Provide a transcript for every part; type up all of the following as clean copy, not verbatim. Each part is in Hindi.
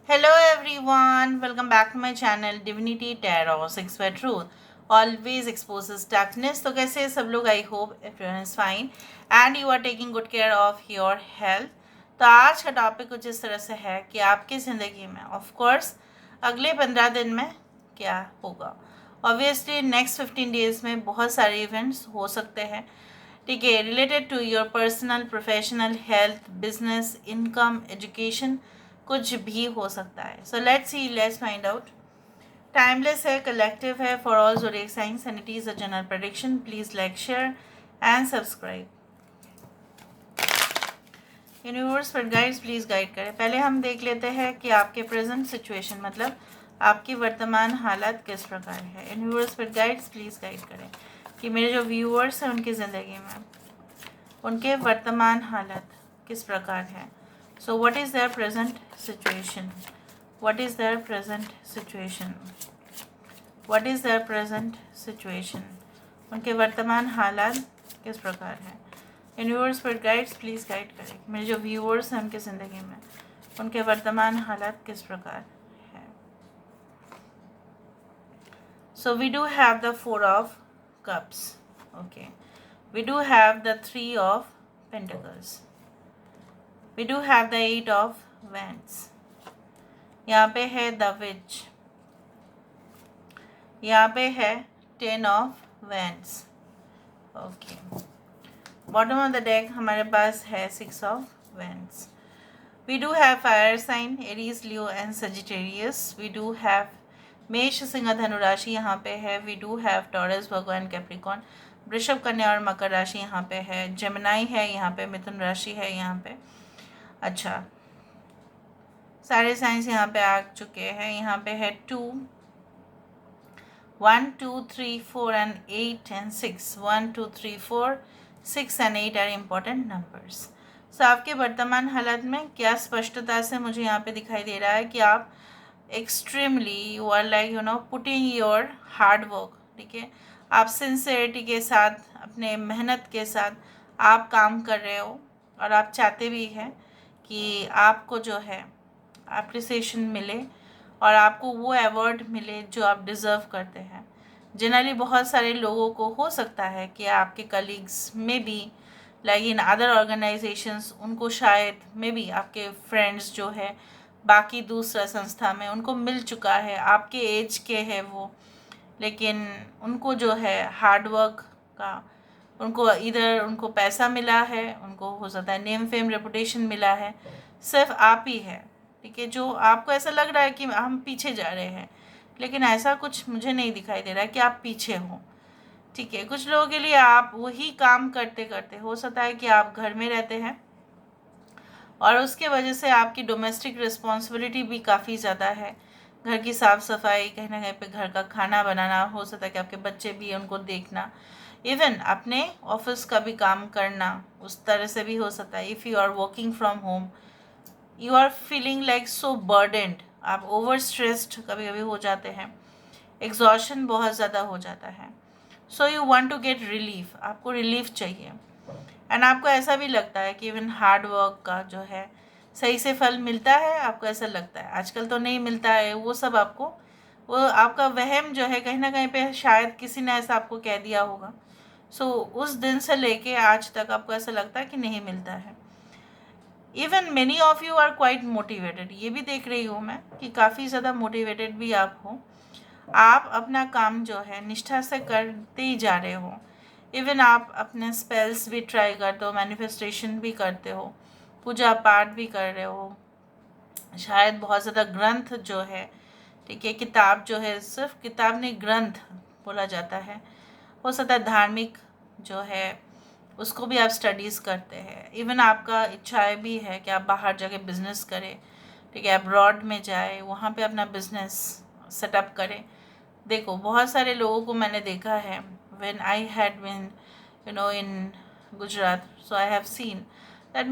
Hello everyone, welcome back to my channel Divinity Tarot 6 by Truth. Always exposes darkness. तो कैसे हैं सब लोग? I hope everyone is fine and you are taking good care of your health. तो आज का टॉपिक कुछ इस तरह से है कि आपकी ज़िंदगी में ऑफ कोर्स अगले 15 दिन में क्या होगा. ऑब्वियसली नेक्स्ट 15 डेज में बहुत सारे इवेंट्स हो सकते हैं, ठीक है, related to your personal professional health business income education, कुछ भी हो सकता है. So let's see, let's find out. Timeless है, कलेक्टिव है for all zodiac science and it is a general prediction. Please like share and subscribe. Universe पर गाइड्स प्लीज़ गाइड करें. पहले हम देख लेते हैं कि आपके प्रेजेंट सिचुएशन मतलब आपकी वर्तमान हालत किस प्रकार है. यूनिवर्स पर गाइड्स प्लीज़ गाइड करें कि मेरे जो व्यूअर्स हैं उनकी ज़िंदगी में उनके वर्तमान हालत किस प्रकार है. So what is there present situation? What is their present situation? What is their present situation? उनके वर्तमान हालात किस प्रकार है. यूनिवर्स पर गाइड्स प्लीज़ गाइड करें. मेरे जो व्यूअर्स हैं उनकी ज़िंदगी में उनके वर्तमान हालात किस प्रकार है. So we do have the 4 of cups. Okay, we do have the 3 of pentacles. We do have the 8 of wands. यहाँ पे है द विच. यहाँ पे है 10 of wands. Okay, bottom of the deck हमारे पास है 6 of wands. We do have fire sign Aries Leo and Sagittarius. We do have मेष सिंह धनु राशि यहाँ पे है. वी डू हैव टॉरस भगवान कैप्रिकॉन वृषभ कन्या और मकर राशि यहाँ पे है. जेमिनाई है यहाँ पे, मिथुन राशि है यहाँ पे. अच्छा, सारे साइंस यहाँ पे आ चुके हैं. यहाँ पे है 2, 1, 2, 3, 4 and 8 and 6. 1, 2, 3, 4, 6 and 8 are important numbers. सो आपके वर्तमान हालत में क्या स्पष्टता से मुझे यहाँ पे दिखाई दे रहा है कि आप extremely you are like putting your hard work. ठीक है, आप सिंसियरिटी के साथ अपने मेहनत के साथ आप काम कर रहे हो और आप चाहते भी हैं कि आपको जो है अप्रिसिएशन मिले और आपको वो अवार्ड मिले जो आप डिज़र्व करते हैं. जनरली बहुत सारे लोगों को हो सकता है कि आपके कलीग्स में भी लाइक इन अदर ऑर्गेनाइजेशंस उनको शायद मे बी आपके फ्रेंड्स जो है बाकी दूसरा संस्था में उनको मिल चुका है, आपके एज के हैं वो, लेकिन उनको जो है हार्ड वर्क का उनको इधर उनको पैसा मिला है, उनको हो सकता है नेम फेम रेपुटेशन मिला है. सिर्फ आप ही है, ठीक है, जो आपको ऐसा लग रहा है कि हम पीछे जा रहे हैं, लेकिन ऐसा कुछ मुझे नहीं दिखाई दे रहा है कि आप पीछे हो. ठीक है, कुछ लोगों के लिए आप वही काम करते करते हो सकता है कि आप घर में रहते हैं और उसके वजह से आपकी डोमेस्टिक रिस्पॉन्सिबिलिटी भी काफ़ी ज़्यादा है. घर की साफ़ सफाई, कहीं ना कहीं पे घर का खाना बनाना, हो सकता है कि आपके बच्चे भी हैं उनको देखना, इवन अपने ऑफिस का भी काम करना, उस तरह से भी हो सकता है. If you are working from home you are feeling like so burdened, आप ओवर स्ट्रेस्ड कभी कभी हो जाते हैं, एग्जॉशन बहुत ज़्यादा हो जाता है. So you want to get relief, आपको रिलीफ चाहिए. एंड आपको ऐसा भी लगता है कि इवन हार्ड वर्क का जो है सही से फल मिलता है. आपको ऐसा लगता है आजकल तो नहीं मिलता है, वो सब आपको वो आपका वहम जो है कहीं ना कहीं पे शायद किसी ने ऐसा आपको कह दिया होगा. सो उस दिन से लेके आज तक आपको ऐसा लगता है कि नहीं मिलता है. Even many of you are quite motivated, ये भी देख रही हूँ मैं कि काफ़ी ज़्यादा मोटिवेटेड भी आप हो. आप अपना काम जो है निष्ठा से करते ही जा रहे हो. इवन आप अपने स्पेल्स भी ट्राई करते हो, मैनिफेस्टेशन भी करते हो, पूजा पाठ भी कर रहे हो. शायद बहुत ज़्यादा ग्रंथ जो है, ठीक है, किताब जो है, सिर्फ किताब नहीं ग्रंथ बोला जाता है, हो सकता है धार्मिक जो है उसको भी आप स्टडीज़ करते हैं. इवन आपका इच्छाएं भी है कि आप बाहर जाके बिजनेस करें, ठीक है, अब्रॉड में जाए, वहाँ पे अपना बिजनेस सेटअप करें. देखो बहुत सारे लोगों को मैंने देखा है when I had been in Gujarat. So I have seen that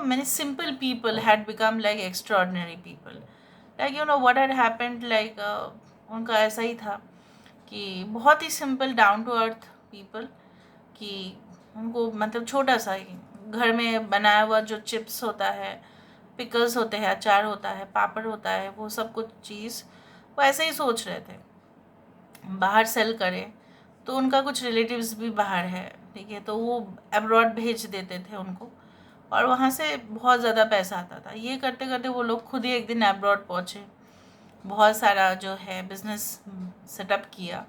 many simple people had become like extraordinary people. Like what had happened, like उनका ऐसा ही था कि बहुत ही simple down to earth people, कि उनको मतलब छोटा सा ही घर में बनाया हुआ जो चिप्स होता है पिकल्स होते हैं, अचार होता है, पापड़ होता है, वो सब कुछ चीज़ वो ऐसे ही सोच रहे थे बाहर सेल करें। तो उनका कुछ रिलेटिव्स भी बाहर है, ठीक है, तो वो अब्रॉड भेज देते थे उनको और वहाँ से बहुत ज़्यादा पैसा आता था। ये करते करते वो लोग खुद ही एक दिन अब्रॉड पहुँचे, बहुत सारा जो है बिज़नेस सेटअप किया,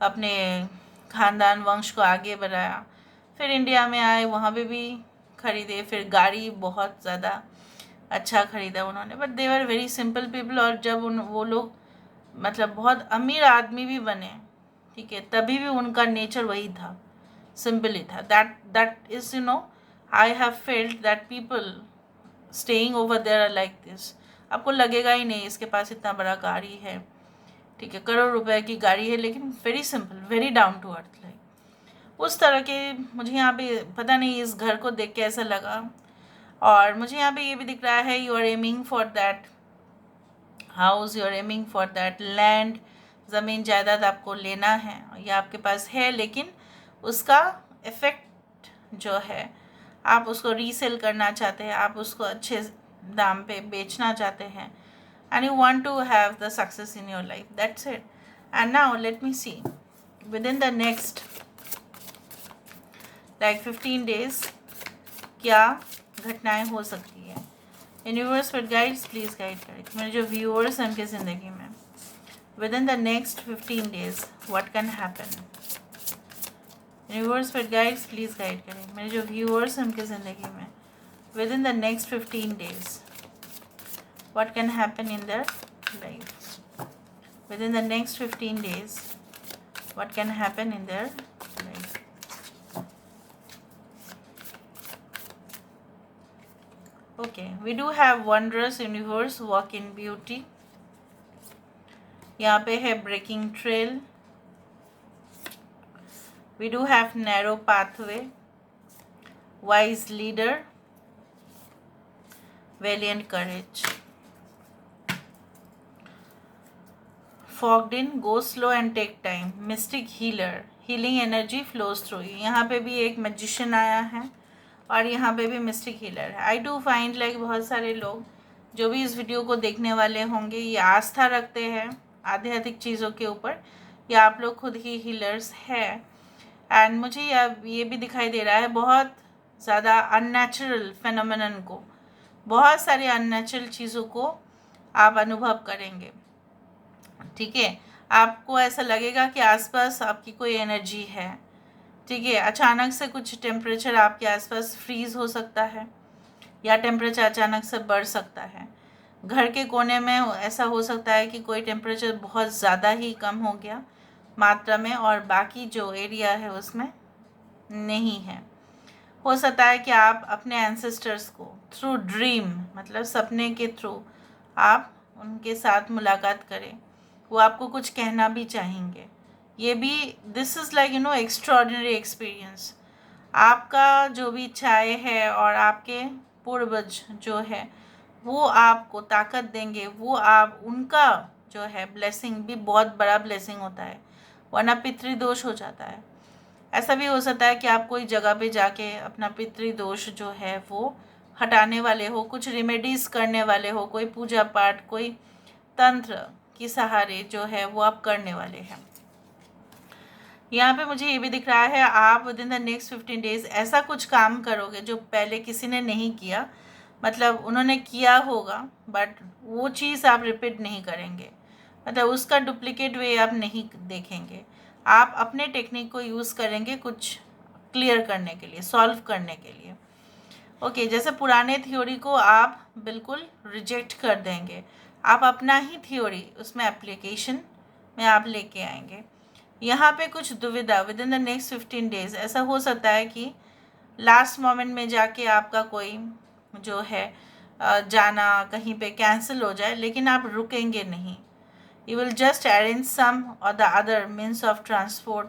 अपने ख़ानदान वंश को आगे बढ़ाया, फिर इंडिया में आए, वहाँ पे भी ख़रीदे, फिर गाड़ी बहुत ज़्यादा अच्छा ख़रीदा उन्होंने। But they were very simple people. और जब वो लोग मतलब बहुत अमीर आदमी भी बने, ठीक है, तभी भी उनका नेचर वही था, सिंपल ही था। That is I have felt that people staying over there are like this. आपको लगेगा ही नहीं इसके पास इतना बड़ा गाड़ी है, ठीक है, करोड़ रुपए की गाड़ी है, लेकिन very simple, very down to earth, like उस तरह के। मुझे यहाँ पे पता नहीं इस घर को देख के ऐसा लगा। और मुझे यहाँ पे ये भी दिख रहा है, you are aiming for that house, you are aiming for that land, ज़मीन जायदाद आपको लेना है, या आपके पास है, लेकिन उसका इफ़ेक्ट जो है आप उसको रीसेल करना चाहते हैं, आप उसको अच्छे दाम पे बेचना चाहते हैं, and you want to have the success in your life. That's it. And now let me see, within the next like 15 days क्या घटनाएं हो सकती है। Universe with guides please guide करें मेरे जो व्यूअर्स हैं उनकी ज़िंदगी में। With in the next 15 days what can happen. Universe with guides please guide करें मेरे जो व्यूअर्स हैं उनकी ज़िंदगी में। With in the next 15 days what can happen in their life. Within the next 15 days what can happen in their life. Okay, we do have wondrous universe, walk in beauty. यहाँ पे है breaking trail. We do have narrow pathway, wise leader, valiant courage. Fogged in, go slow and take time, mystic healer, healing energy flows through you. यहाँ पे भी एक magician आया है और यहाँ पे भी mystic healer है। I do find like बहुत सारे लोग जो भी इस वीडियो को देखने वाले होंगे ये आस्था रखते हैं आध्यात्मिक चीज़ों के ऊपर, या आप लोग खुद ही हीलर्स हैं। एंड मुझे ये भी दिखाई दे रहा है बहुत ज़्यादा अननेचुरल फेनोमेनन को, बहुत सारे अननेचुरल चीज़ों को आप अनुभव करेंगे, ठीक है। आपको ऐसा लगेगा कि आसपास आपकी कोई एनर्जी है, ठीक है। अचानक से कुछ टेम्परेचर आपके आसपास फ्रीज़ हो सकता है, या टेम्परेचर अचानक से बढ़ सकता है। घर के कोने में ऐसा हो सकता है कि कोई टेम्परेचर बहुत ज़्यादा ही कम हो गया मात्रा में और बाकी जो एरिया है उसमें नहीं है। हो सकता है कि आप अपने एंसेस्टर्स को थ्रू ड्रीम, मतलब सपने के थ्रू आप उनके साथ मुलाकात करें, वो आपको कुछ कहना भी चाहेंगे। ये भी this is like extraordinary experience. आपका जो भी इच्छाएँ है और आपके पूर्वज जो है वो आपको ताकत देंगे, वो आप उनका जो है ब्लेसिंग भी बहुत बड़ा ब्लेसिंग होता है, वरना पितृदोष हो जाता है। ऐसा भी हो सकता है कि आप कोई जगह पे जाके अपना पितृदोष जो है वो हटाने वाले हो, कुछ रेमेडीज़ करने वाले हो, कोई पूजा पाठ, कोई तंत्र की सहारे जो है वो आप करने वाले हैं। यहाँ पे मुझे ये भी दिख रहा है आप with in the next 15 days ऐसा कुछ काम करोगे जो पहले किसी ने नहीं किया, मतलब उन्होंने किया होगा बट वो चीज़ आप रिपीट नहीं करेंगे, मतलब उसका डुप्लीकेट वे आप नहीं देखेंगे। आप अपने टेक्निक को यूज़ करेंगे कुछ क्लियर करने के लिए, सॉल्व करने के लिए। ओके, जैसे पुराने थ्योरी को आप बिल्कुल रिजेक्ट कर देंगे, आप अपना ही थ्योरी उसमें एप्लीकेशन में आप लेके आएंगे। यहाँ पे कुछ दुविधा with in the next 15 days ऐसा हो सकता है कि लास्ट मोमेंट में जाके आपका कोई जो है जाना कहीं पे कैंसिल हो जाए, लेकिन आप रुकेंगे नहीं। You will just arrange some or the other means of transport,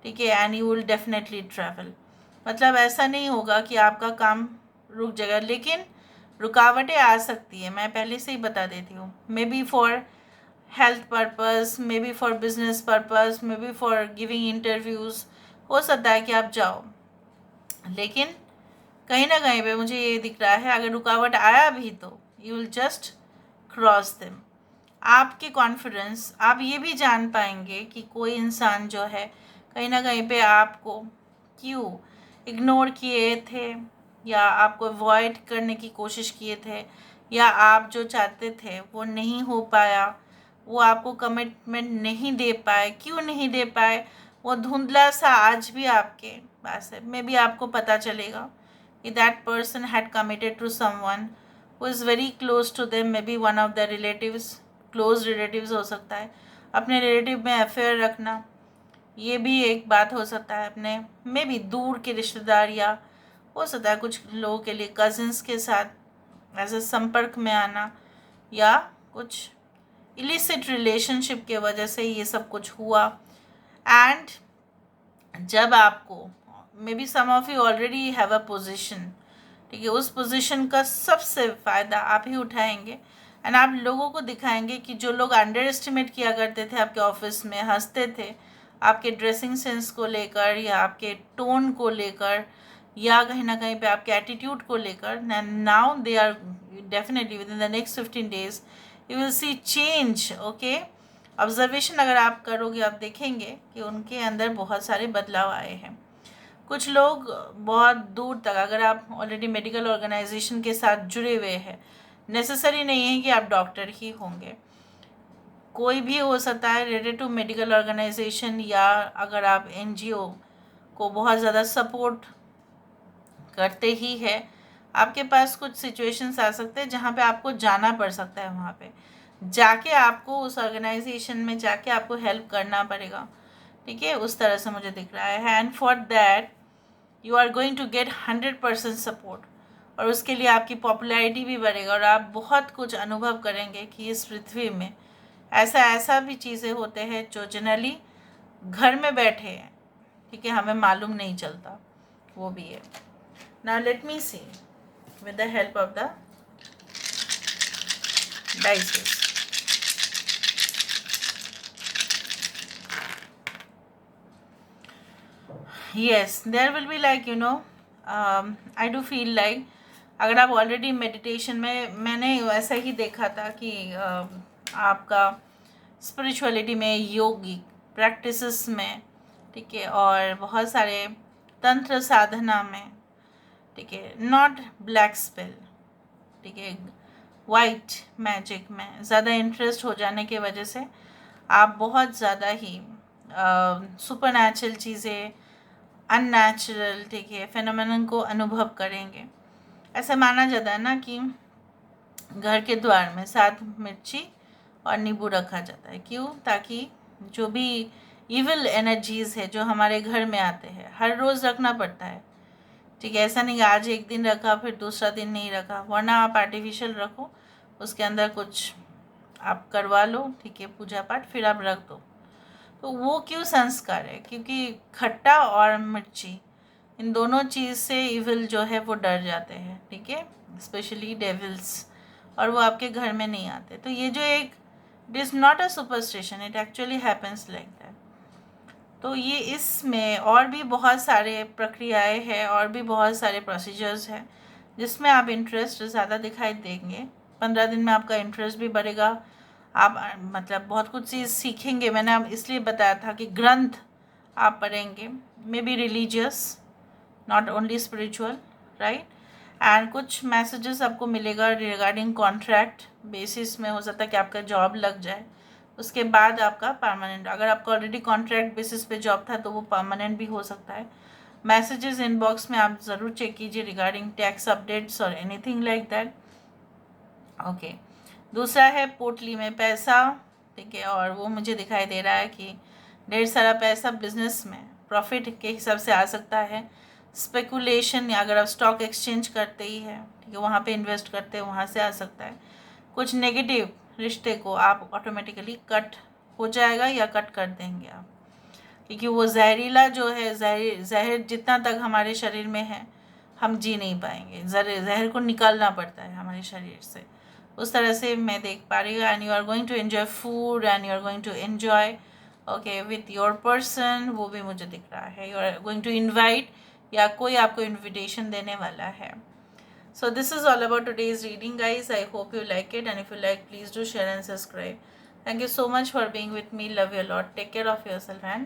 ठीक है, and you will definitely travel. मतलब ऐसा नहीं होगा कि आपका काम रुक जाएगा, लेकिन रुकावटें आ सकती है, मैं पहले से ही बता देती हूँ। May be for health purpose, may be for business purpose, may be for giving interviews, हो सकता है कि आप जाओ, लेकिन कहीं ना कहीं पे मुझे ये दिख रहा है, अगर रुकावट आया भी तो you will just cross them. आपकी कॉन्फिडेंस, आप ये भी जान पाएंगे कि कोई इंसान जो है कहीं ना कहीं पे आपको क्यों इग्नोर किए थे, या आपको अवॉइड करने की कोशिश किए थे, या आप जो चाहते थे वो नहीं हो पाया, वो आपको कमिटमेंट नहीं दे पाए। क्यों नहीं दे पाए, वो धुंधला सा आज भी आपके पास है। मे बी आपको पता चलेगा कि that person had committed to someone who is very close to them, maybe one of the relatives, close relatives हो सकता है। अपने रिलेटिव में अफेयर रखना ये भी एक बात हो सकता है। अपने मे बी दूर के रिश्तेदार, या हो सकता है कुछ लोगों के लिए कज़न्स के साथ ऐसे संपर्क में आना, या कुछ इलिसिट रिलेशनशिप के वजह से ये सब कुछ हुआ। एंड जब आपको maybe some of you already have a position, ठीक है, उस पोजीशन का सबसे फ़ायदा आप ही उठाएंगे। एंड आप लोगों को दिखाएंगे कि जो लोग अंडर एस्टिमेट किया करते थे आपके ऑफिस में, हंसते थे आपके ड्रेसिंग सेंस को लेकर, या आपके टोन को लेकर, या कहीं ना कहीं पे आपके एटीट्यूड को लेकर, now they are definitely within the next 15 days you will see change. Okay, observation अगर आप करोगे, आप देखेंगे कि उनके अंदर बहुत सारे बदलाव आए हैं। कुछ लोग बहुत दूर तक, अगर आप ऑलरेडी मेडिकल ऑर्गेनाइजेशन के साथ जुड़े हुए हैं, नेसेसरी नहीं है कि आप डॉक्टर ही होंगे, कोई भी हो सकता है रिलेटेड टू मेडिकल ऑर्गेनाइजेशन, या अगर आप एनजीओ को बहुत ज़्यादा सपोर्ट करते ही है, आपके पास कुछ सिचुएशंस आ सकते हैं जहाँ पे आपको जाना पड़ सकता है। वहाँ पे जाके आपको उस ऑर्गेनाइजेशन में जाके आपको हेल्प करना पड़ेगा, ठीक है, उस तरह से मुझे दिख रहा है। And for that you are going to get 100% support, और उसके लिए आपकी पॉपुलैरिटी भी बढ़ेगा, और आप बहुत कुछ अनुभव करेंगे कि इस पृथ्वी में ऐसा भी चीज़ें होते हैं जो जनरली घर में बैठे हैं, ठीक है, हमें मालूम नहीं चलता, वो भी है। Now let me see with the help of the dices. yes, there will be like I do feel like अगर आप ऑलरेडी मेडिटेशन में, मैंने वैसा ही देखा था कि आपका स्पिरिचुअलिटी में, योगिक प्रैक्टिसेस में, ठीक है, और बहुत सारे तंत्र साधना में, ठीक है, नॉट ब्लैक स्पेल, ठीक है, वाइट मैजिक में ज़्यादा इंटरेस्ट हो जाने की वजह से आप बहुत ज़्यादा ही सुपर नेचुरल चीज़ें, अननेचुरल, ठीक है, फेनोमेनन को अनुभव करेंगे। ऐसा माना जाता है ना कि घर के द्वार में 7 मिर्ची और नींबू रखा जाता है। क्यों? ताकि जो भी इविल एनर्जीज़ है जो हमारे घर में आते हैं, हर रोज़ रखना पड़ता है, ठीक है, ऐसा नहीं आज एक दिन रखा फिर दूसरा दिन नहीं रखा, वरना आप आर्टिफिशियल रखो, उसके अंदर कुछ आप करवा लो, ठीक है, पूजा पाठ, फिर आप रख दो। तो वो क्यों संस्कार है? क्योंकि खट्टा और मिर्ची, इन दोनों चीज़ से इविल जो है वो डर जाते हैं, ठीक है, स्पेशली डेविल्स, और वो आपके घर में नहीं आते। तो ये जो एक, it is not a superstition, it actually happens like that. तो ये इसमें और भी बहुत सारे प्रक्रियाएं हैं, और भी बहुत सारे प्रोसीजर्स हैं जिसमें आप इंटरेस्ट ज़्यादा दिखाई देंगे। 15 दिन में आपका इंटरेस्ट भी बढ़ेगा, आप मतलब बहुत कुछ चीज़ सीखेंगे। मैंने आप इसलिए बताया था कि ग्रंथ आप पढ़ेंगे, may be religious, not only spiritual, right. And कुछ मैसेजेस आपको मिलेगा रिगार्डिंग कॉन्ट्रैक्ट बेसिस में, हो सकता है कि आपका जॉब लग जाए, उसके बाद आपका परमानेंट, अगर आपका ऑलरेडी कॉन्ट्रैक्ट बेसिस पे जॉब था तो वो परमानेंट भी हो सकता है। मैसेजेस इनबॉक्स में आप ज़रूर चेक कीजिए रिगार्डिंग टैक्स अपडेट्स और एनीथिंग लाइक दैट। ओके, दूसरा है पोटली में पैसा, ठीक है, और वो मुझे दिखाई दे रहा है कि ढेर सारा पैसा बिजनेस में प्रॉफिट के हिसाब से आ सकता है। स्पेकुलेशन, या अगर आप स्टॉक एक्सचेंज करते ही हैं, ठीक है, वहाँ पे इन्वेस्ट करते हैं, वहाँ से आ सकता है। कुछ नेगेटिव रिश्ते को आप ऑटोमेटिकली कट हो जाएगा या कट कर देंगे आप, क्योंकि वो जहरीला जो है, जहर जितना तक हमारे शरीर में है हम जी नहीं पाएंगे, जहर को निकालना पड़ता है हमारे शरीर से, उस तरह से मैं देख पा रही हूँ। And you are going to enjoy food, and you are going to enjoy okay with your person, वो भी मुझे दिख रहा है। You are going to invite या कोई आपको इन्विटेशन देने वाला है. So this is all about today's reading, guys. I hope you like it, and if you like, please do share and subscribe. Thank you so much for being with me. Love you a lot. Take care of yourself and